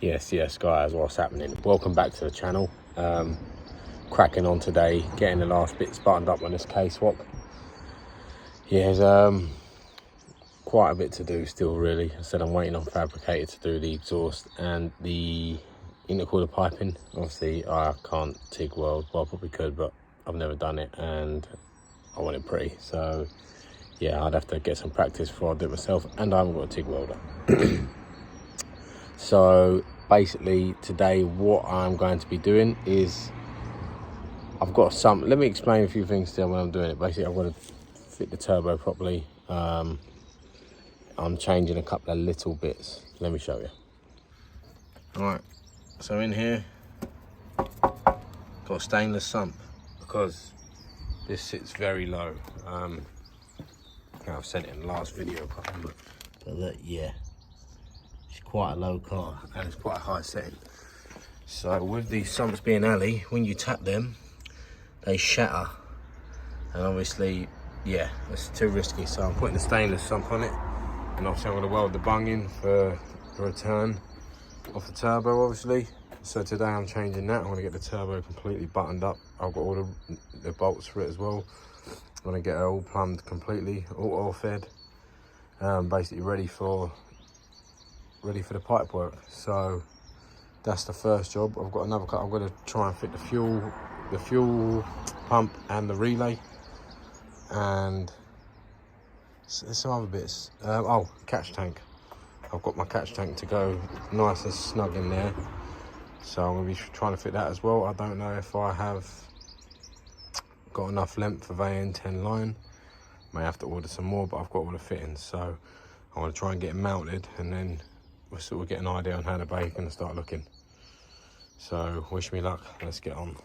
Yes guys, what's happening? Welcome back to the channel. Cracking on today, getting the last bits buttoned up on this K-swap. Yeah, there's quite a bit to do still really. I said I'm waiting on fabricator to do the exhaust and the intercooler piping. Obviously I can't TIG weld, well I probably could, but I've never done it and I want it pretty. So yeah, I'd have to get some practice before I do it myself, and I haven't got a TIG welder. So basically today what I'm going to be doing is I've got some, let me explain a few things to you when I'm doing it. Basically I've got to fit the turbo properly. I'm changing a couple of little bits. Let me show you. Alright, so in here got a stainless sump because this sits very low. I've said it in the last video probably, but that, yeah, it's quite a low car and it's quite a high setting. So with these sumps being alley, when you tap them, they shatter, and obviously, yeah, it's too risky. So I'm putting a stainless sump on it, and obviously I'm going to weld the bung in for the return off the turbo, obviously. So today I'm changing that. I'm going to get the turbo completely buttoned up. I've got all the bolts for it as well. I'm going to get it all plumbed completely, all oil fed, basically ready for the pipe work. So that's the first job. I've got another cut. I'm going to try and fit the fuel pump and the relay, and there's some other bits. Oh, catch tank. I've got my catch tank to go nice and snug in there, so I'm going to be trying to fit that as well. I don't know if I have got enough length of AN10 line. May have to order some more, but I've got all the fittings, so I want to try and get it mounted, and then we'll sort of get an idea on how the bake's going to start looking. So wish me luck, let's get on.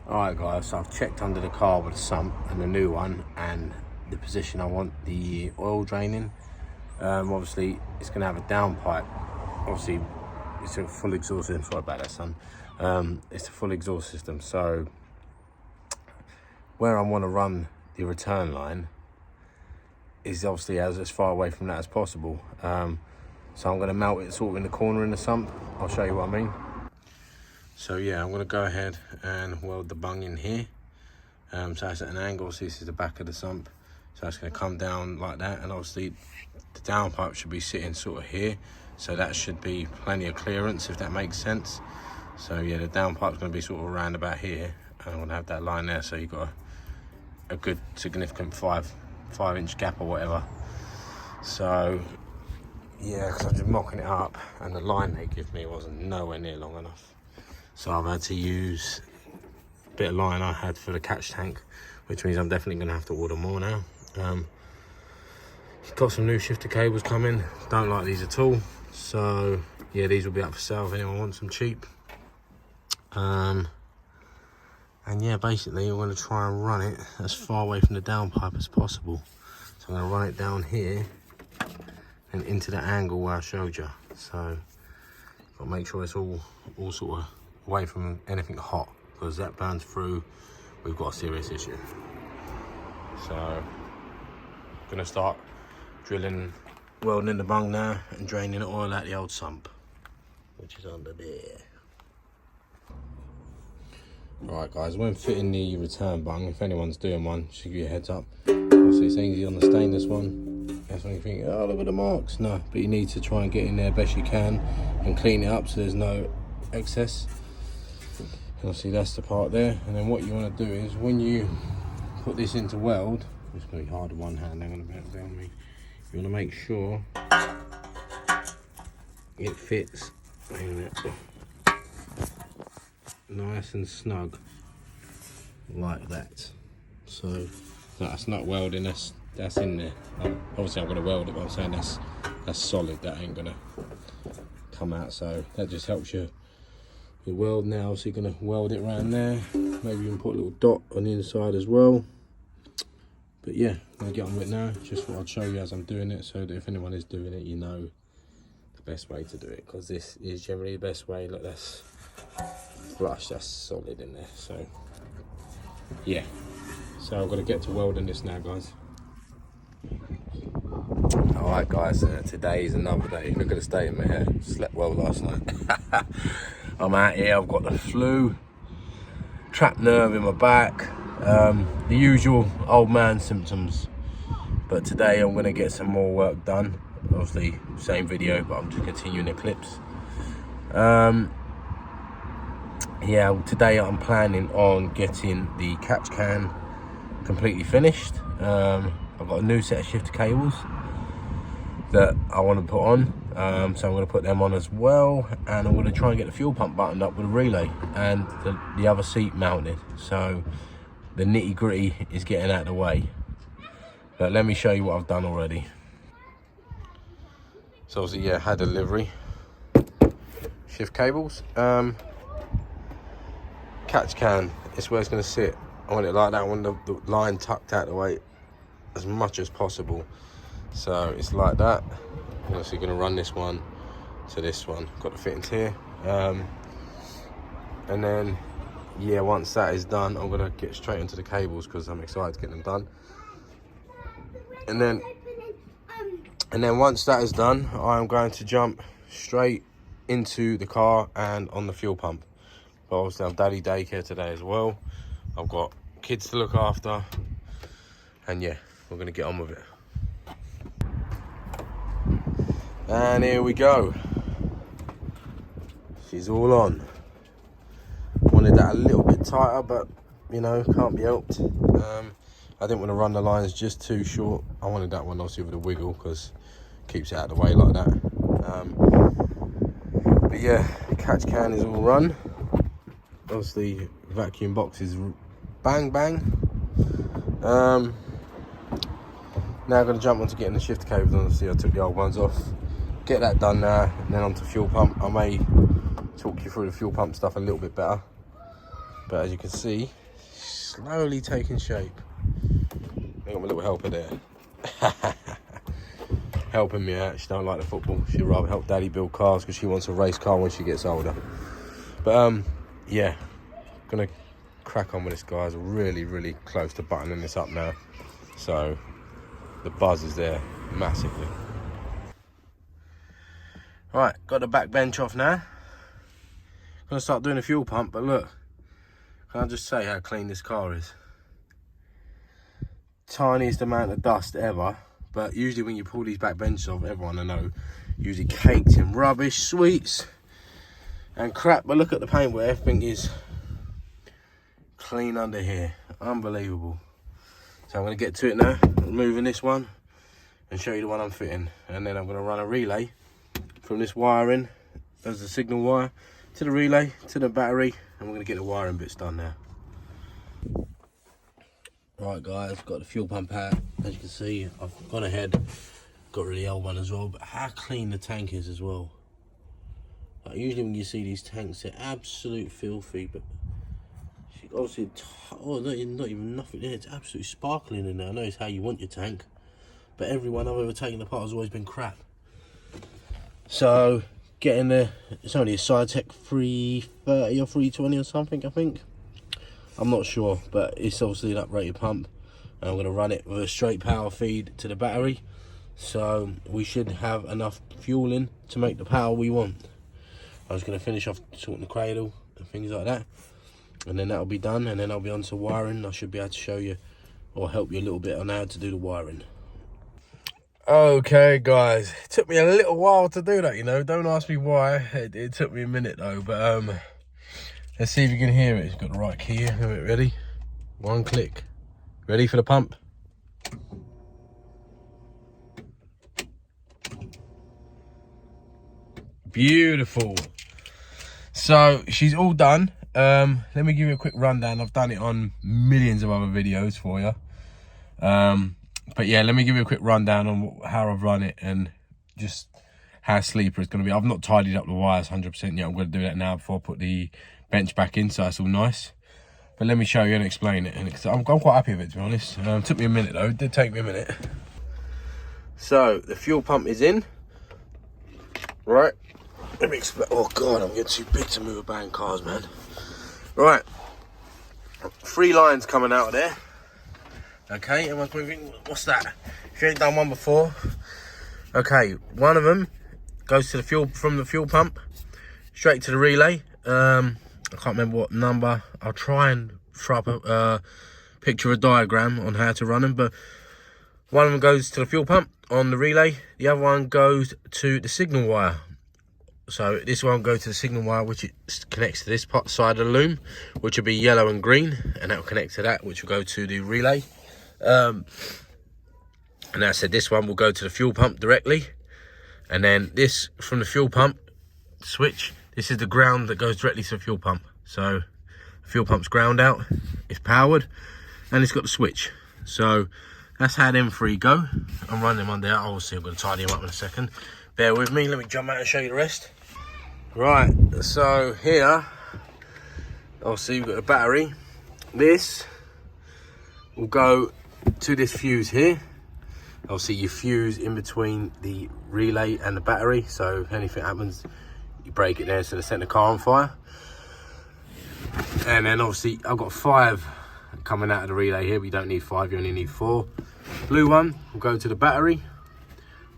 Alright guys, so I've checked under the car with the sump and the new one and the position I want the oil drain in. Obviously it's going to have a downpipe. Obviously it's a full exhaust system. Sorry about that, son. It's a full exhaust system, so where I want to run the return line is obviously as far away from that as possible. So I'm going to mount it sort of in the corner in the sump. I'll show you what I mean. So yeah, I'm going to go ahead and weld the bung in here. So it's at an angle, so this is the back of the sump. So it's going to come down like that, and obviously the downpipe should be sitting sort of here. So that should be plenty of clearance, if that makes sense. So yeah, the downpipe's going to be sort of around about here, and I'm going to have that line there, so you've got a good significant 5-inch gap or whatever. So yeah, because I'm just mocking it up, and the line they give me wasn't nowhere near long enough. So I've had to use a bit of line I had for the catch tank, which means I'm definitely going to have to order more now. Got some new shifter cables coming. Don't like these at all. So yeah, these will be up for sale if anyone wants them cheap. And yeah, basically I'm going to try and run it as far away from the downpipe as possible. So I'm going to run it down here and into the angle where I showed you. So got to make sure it's all sort of away from anything hot, because that burns through, we've got a serious issue. So I'm going to start drilling, welding in the bung now and draining the oil out the old sump, which is under there. Alright guys, when fitting the return bung, if anyone's doing one, just give you a heads up. Obviously it's easy on the stainless one. That's when you think, oh look at the marks. No, but you need to try and get in there best you can and clean it up so there's no excess. And obviously that's the part there. And then what you want to do is when you put this into weld, it's going to be hard with one hand, I'm going to bend down me. You want to make sure it fits nice and snug like that. So that's not welding, that's in there. Obviously I'm going to weld it, but I'm saying that's solid, that ain't going to come out. So that just helps you weld now. So you're going to weld it around there. Maybe you can put a little dot on the inside as well. But yeah, I'm going to get on with it now. Just thought I'd show you as I'm doing it, so that if anyone is doing it, you know the best way to do it, because this is generally the best way. Look, that's flush, that's solid in there. So yeah, so I've got to get to welding this now, guys. Alright guys, today is another day. Look at the state of my hair. Slept well last night. I'm out here, I've got the flu, trapped nerve in my back, the usual old man symptoms. But today I'm gonna get some more work done. Obviously, same video, but I'm just continuing the clips. Yeah, today I'm planning on getting the catch can completely finished. I've got a new set of shifter cables that I want to put on, so I'm going to put them on as well, and I'm going to try and get the fuel pump buttoned up with a relay and the other seat mounted, so the nitty gritty is getting out of the way. But let me show you what I've done already. So obviously, yeah, had delivery, shift cables, catch can, it's where it's going to sit. I want it like that, I want the line tucked out the way as much as possible. So it's like that. I'm obviously going to run this one to this one. Got the fittings here. And then, yeah, once that is done, I'm going to get straight into the cables because I'm excited to get them done. And then once that is done, I'm going to jump straight into the car and on the fuel pump. But obviously I'm daddy daycare today as well. I've got kids to look after. And yeah, we're going to get on with it. And here we go. She's all on. Wanted that a little bit tighter, but you know, can't be helped. I didn't want to run the lines just too short. I wanted that one obviously with a wiggle because it keeps it out of the way like that. But yeah, catch can is all run. Obviously, vacuum box is bang bang. Now I'm going to jump onto getting the shifter cables on. See, I took the old ones off. Get that done now, and then onto fuel pump. I may talk you through the fuel pump stuff a little bit better. But as you can see, slowly taking shape. I got my little helper there. Helping me out. She don't like the football. She'd rather help daddy build cars because she wants a race car when she gets older. But yeah, gonna crack on with this, guys. Really, really close to buttoning this up now. So the buzz is there massively. Right, got the back bench off now. Gonna start doing the fuel pump, but look, can I just say how clean this car is? Tiniest amount of dust ever, but usually when you pull these back benches off, everyone I know, usually caked in rubbish, sweets, and crap. But look at the paint where everything is clean under here. Unbelievable. So I'm gonna get to it now, removing this one, and show you the one I'm fitting. And then I'm gonna run a relay from this wiring as the signal wire to the relay to the battery, and we're going to get the wiring bits done now. Right guys, got the fuel pump out. As you can see, I've gone ahead, got rid of the old one as well, but how clean the tank is as well. Like, usually when you see these tanks, they're absolute filthy, but obviously, oh, not even nothing there. It's absolutely sparkling in there. I know it's how you want your tank, but everyone I've ever taken apart has always been crap. So getting the, it's only a Sidetech 330 or 320 or something, I think. I'm not sure, but it's obviously an uprated pump. And I'm going to run it with a straight power feed to the battery. So we should have enough fuel in to make the power we want. I was going to finish off sorting the cradle and things like that. And then that'll be done, and then I'll be on to wiring. I should be able to show you or help you a little bit on how to do the wiring. Okay guys, it took me a little while to do that, you know, don't ask me why. It took me a minute though, but let's see if you can hear it. It's got the right key here. Ready? One click. Ready for the pump? Beautiful. So she's all done. Let me give you a quick rundown. I've done it on millions of other videos for you. But yeah, let me give you a quick rundown on how I've run it and just how sleeper it's going to be. I've not tidied up the wires 100% yet. I'm going to do that now before I put the bench back in, so it's all nice. But let me show you and explain it. And I'm quite happy with it, to be honest. It took me a minute though. It did take me a minute. So the fuel pump is in. Right. Let me explain. Oh God, I'm getting too big to move about cars, man. Right. 3 lines coming out of there. Okay, everyone's thinking, what's that? If you ain't done one before, Okay, one of them goes to the fuel, from the fuel pump straight to the relay. I can't remember what number. I'll try and throw up a picture, a diagram on how to run them, but one of them goes to the fuel pump on the relay, the other one goes to the signal wire. So this one will go to the signal wire, which it connects to this side of the loom, which will be yellow and green, and that will connect to that, which will go to the relay. And I said this one will go to the fuel pump directly, and then this from the fuel pump switch, this is the ground that goes directly to the fuel pump. So the fuel pump's ground out, it's powered, and it's got the switch. So that's how them three go. I'm running them under. Obviously I'm going to tidy them up in a second. Bear with me, let me jump out and show you the rest. Right, so here, obviously you've got a battery. This will go to this fuse here. Obviously you fuse in between the relay and the battery, so if anything happens, you break it there instead of setting the car on fire. And then obviously I've got 5 coming out of the relay here, but you don't need 5, you only need 4. Blue one will go to the battery.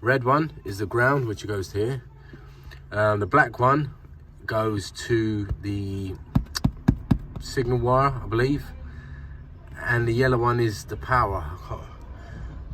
Red one is the ground, which goes to here. The black one goes to the signal wire, I believe. And the yellow one is the power.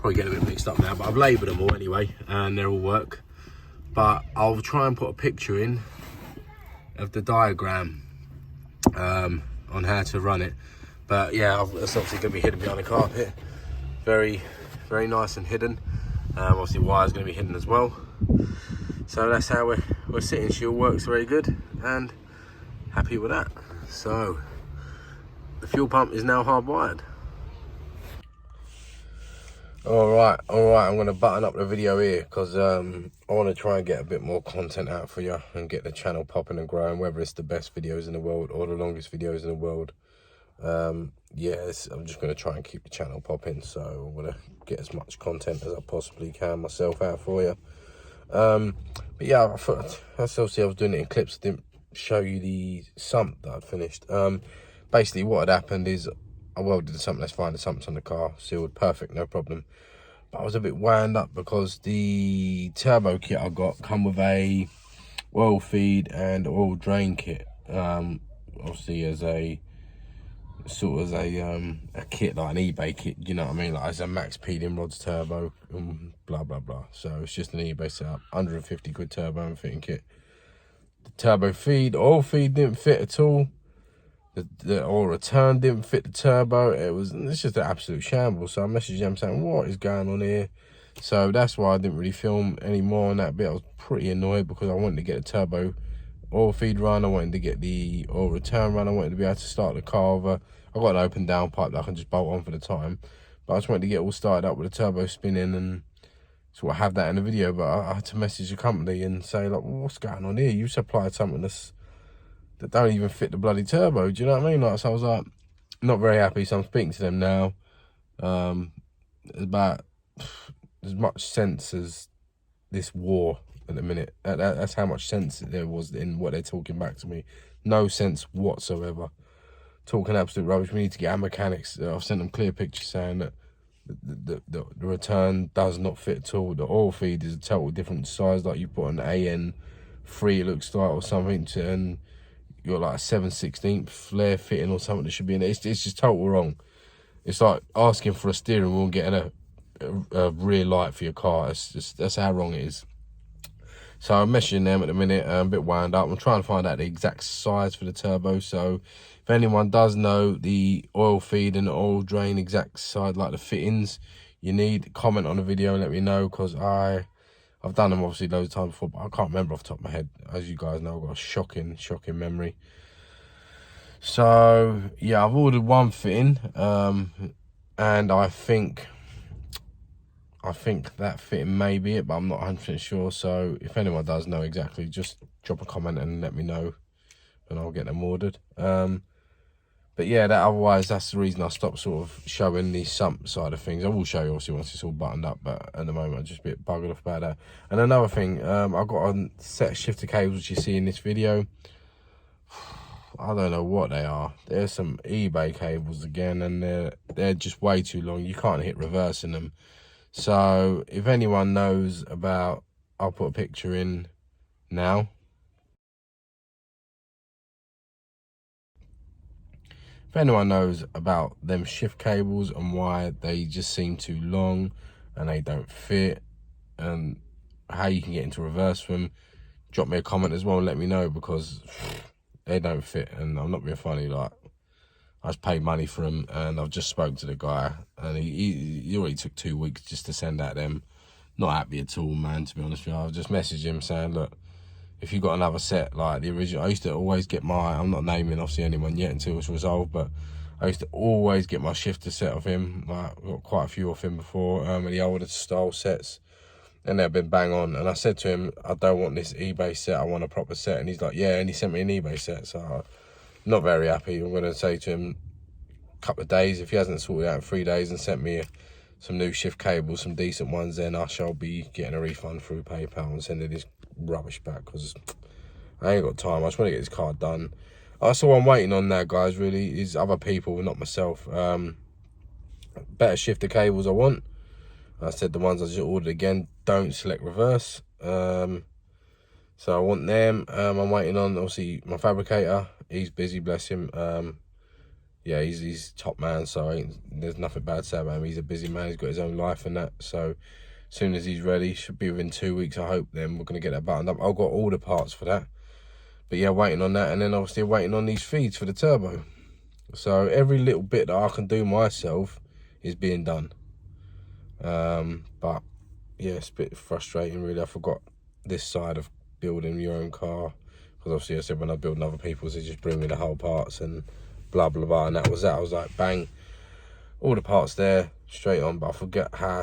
Probably get a bit mixed up now, but I've labelled them all anyway, and they all work. But I'll try and put a picture in of the diagram on how to run it. But yeah, it's obviously going to be hidden behind the carpet. Very, very nice and hidden. Obviously wire's going to be hidden as well. So that's how we're sitting. She all works very good, and happy with that. So the fuel pump is now hardwired. All right, I'm going to button up the video here because I want to try and get a bit more content out for you and get the channel popping and growing, whether it's the best videos in the world or the longest videos in the world. Yeah, I'm just going to try and keep the channel popping, so I'm going to get as much content as I possibly can myself out for you. But yeah, I thought, that's obviously I was doing it in clips. I didn't show you the sump that I'd finished. Basically what had happened is I welded the sump, that's fine, the sump's on the car, sealed, perfect, no problem. But I was a bit wound up because the turbo kit I got come with a oil feed and oil drain kit. Obviously as a sort of a kit, like an eBay kit, you know what I mean, like as a max peeling rods turbo and blah blah blah. So it's just an eBay setup, 150 quid turbo and fitting kit. The turbo feed, oil feed didn't fit at all. The oil return didn't fit the turbo. It's just an absolute shambles. So I messaged them saying, what is going on here? So that's why I didn't really film any more on that bit. I was pretty annoyed because I wanted to get the turbo oil feed run, I wanted to get the oil return run, I wanted to be able to start the car over. I've got an open down pipe that I can just bolt on for the time, but I just wanted to get all started up with the turbo spinning and sort of have that in the video. But I had to message the company and say, like, well, what's going on here? You supplied something that don't even fit the bloody turbo, do you know what I mean? Like, so I was like, not very happy, so I'm speaking to them now. About as much sense as this war at the minute. That's how much sense there was in what they're talking back to me. No sense whatsoever. Talking absolute rubbish. We need to get our mechanics. I've sent them clear pictures saying that the return does not fit at all. The oil feed is a total different size, like you put an AN3, it looks like, or something, and you got like a 7/16 flare fitting or something that should be in it. It's just total wrong. It's like asking for a steering wheel and getting a rear light for your car. That's how wrong it is. So I'm meshing them at the minute. I'm a bit wound up. I'm trying to find out the exact size for the turbo. So if anyone does know the oil feed and the oil drain exact size, like the fittings you need, comment on the video and let me know, because I've done them obviously loads of times before, but I can't remember off the top of my head. As you guys know, I've got a shocking memory. So yeah, I've ordered one fitting, and I think that fitting may be it, but I'm not 100% sure. So if anyone does know exactly, just drop a comment and let me know, and I'll get them ordered. But yeah, otherwise that's the reason I stopped sort of showing the sump side of things. I will show you obviously once it's all buttoned up, but at the moment I'm just a bit buggered off about that. And another thing, I've got a set of shifter cables which you see in this video. I don't know what they are. There's some eBay cables again, and they're just way too long. You can't hit reverse in them. So if anyone knows about, I'll put a picture in now. If anyone knows about them shift cables and why they just seem too long and they don't fit, and how you can get into reverse for them, drop me a comment as well and let me know, because they don't fit. And I'm not being funny, like, I just paid money for them, and I've just spoke to the guy, and he already took 2 weeks just to send out them. Not happy at all, man, to be honest with you. I've just messaged him saying, look, if you've got another set like the original, I used to always get I'm not naming obviously anyone yet until it's resolved, but I used to always get my shifter set of him. Like, I've got quite a few of him before, the older style sets, and they've been bang on. And I said to him, I don't want this eBay set, I want a proper set. And he's like, yeah, and he sent me an eBay set. So I'm not very happy. I'm going to say to him, a couple of days, if he hasn't sorted out in 3 days and sent me some new shift cables, some decent ones, then I shall be getting a refund through PayPal and sending this rubbish back, because I ain't got time. I just want to get this car done. That's all I'm waiting on now, guys, really, is other people, not myself. Better shifter cables I want. I said the ones I just ordered again don't select reverse. So I want them. I'm waiting on, obviously, my fabricator. He's busy, bless him. Yeah, he's top man, so there's nothing bad to say about him. He's a busy man, he's got his own life and that. So as soon as he's ready, should be within 2 weeks, I hope, then we're going to get that buttoned up. I've got all the parts for that. But yeah, waiting on that, and then obviously waiting on these feeds for the turbo. So every little bit that I can do myself is being done. But yeah, it's a bit frustrating, really. I forgot this side of building your own car, because obviously I said when I build other people's, they just bring me the whole parts and blah blah blah, and that was that. I was like, bang, all the parts there, straight on. But I forget how,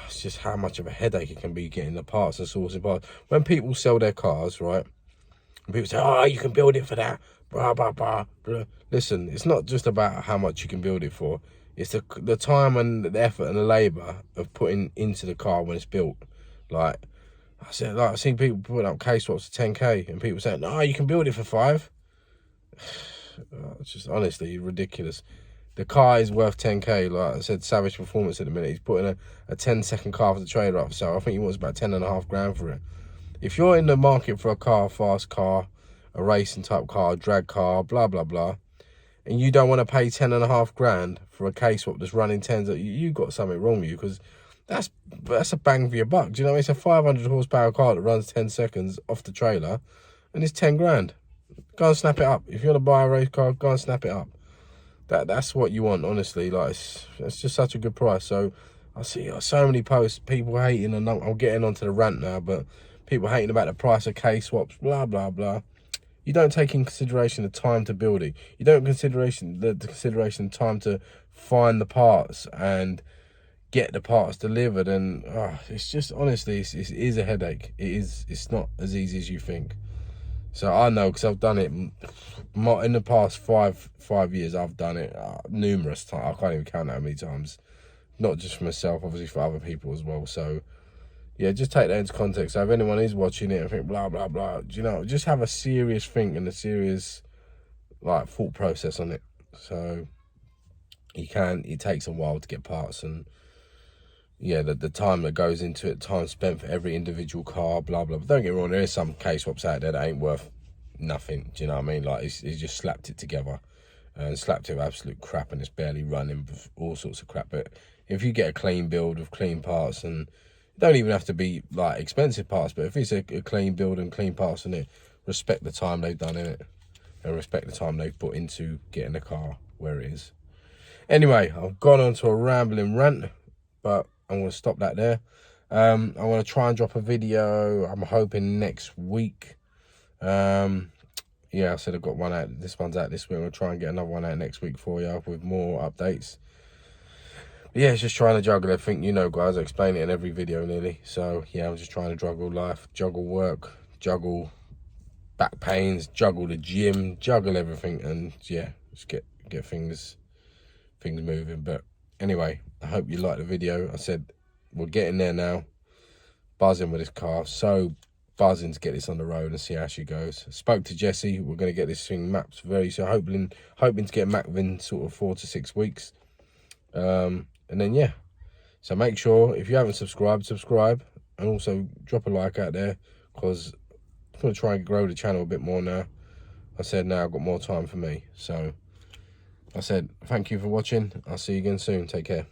it's just how much of a headache it can be getting the parts and sourcing parts. When people sell their cars, right, and people say, oh, you can build it for that, blah blah blah blah. Listen, it's not just about how much you can build it for. It's the time and the effort and the labour of putting into the car when it's built. Like I said, like I've seen people putting up case swaps for 10k, and people saying, no, you can build it for 5. It's just honestly ridiculous. The car is worth 10k. Like I said, Savage Performance at the minute, he's putting a 10-second car for the trailer up for sale. I think he wants about 10.5 grand for it. If you're in the market for a car, fast car, a racing type car, drag car, blah blah blah, and you don't want to pay 10.5 grand for a case swap that's running 10s, you got something wrong with you, because that's a bang for your buck. Do you know, it's a 500 horsepower car that runs 10 seconds off the trailer, and it's 10 grand. Go and snap it up. If you want to buy a race car, go and snap it up. That's what you want, honestly. Like, it's just such a good price. So I see so many posts, people hating, and I'm getting onto the rant now, but people hating about the price of case swaps, blah blah blah. You don't take in consideration the time to build it. You don't consideration the time to find the parts and get the parts delivered. And it's just, honestly, it is a headache. It's not as easy as you think. So I know, because I've done it in the past five years. I've done it numerous times. I can't even count how many times. Not just for myself, obviously for other people as well. So yeah, just take that into context. So if anyone is watching it and think blah blah blah, you know, just have a serious think and a serious like thought process on it. So it takes a while to get parts, and yeah, the time that goes into it, time spent for every individual car, blah blah. But don't get me wrong, there is some case swaps out there that ain't worth nothing. Do you know what I mean? Like he's just slapped it together and slapped it with absolute crap, and it's barely running, all sorts of crap. But if you get a clean build with clean parts, and don't even have to be like expensive parts, but if it's a clean build and clean parts in it, respect the time they've done in it, and respect the time they've put into getting the car where it is. Anyway, I've gone on to a rambling rant, but I'm going to stop that there. I'm going to try and drop a video, I'm hoping next week. Yeah, I said I've got one out, this one's out this week. I'm going to try and get another one out next week for you with more updates. But yeah, it's just trying to juggle everything, you know, guys. I explain it in every video nearly. So yeah, I'm just trying to juggle life, juggle work, juggle back pains, juggle the gym, juggle everything, and yeah, just get things moving. But anyway, I hope you liked the video. I said we're getting there now, buzzing with this car, so buzzing to get this on the road and see how she goes. Spoke to Jesse, we're going to get this thing mapped very soon, hoping to get mapped within sort of 4 to 6 weeks. And then yeah, So make sure, if you haven't subscribed, subscribe, and also drop a like out there, because I'm going to try and grow the channel a bit more now. I said now I've got more time for me. So I said thank you for watching. I'll see you again soon. Take care.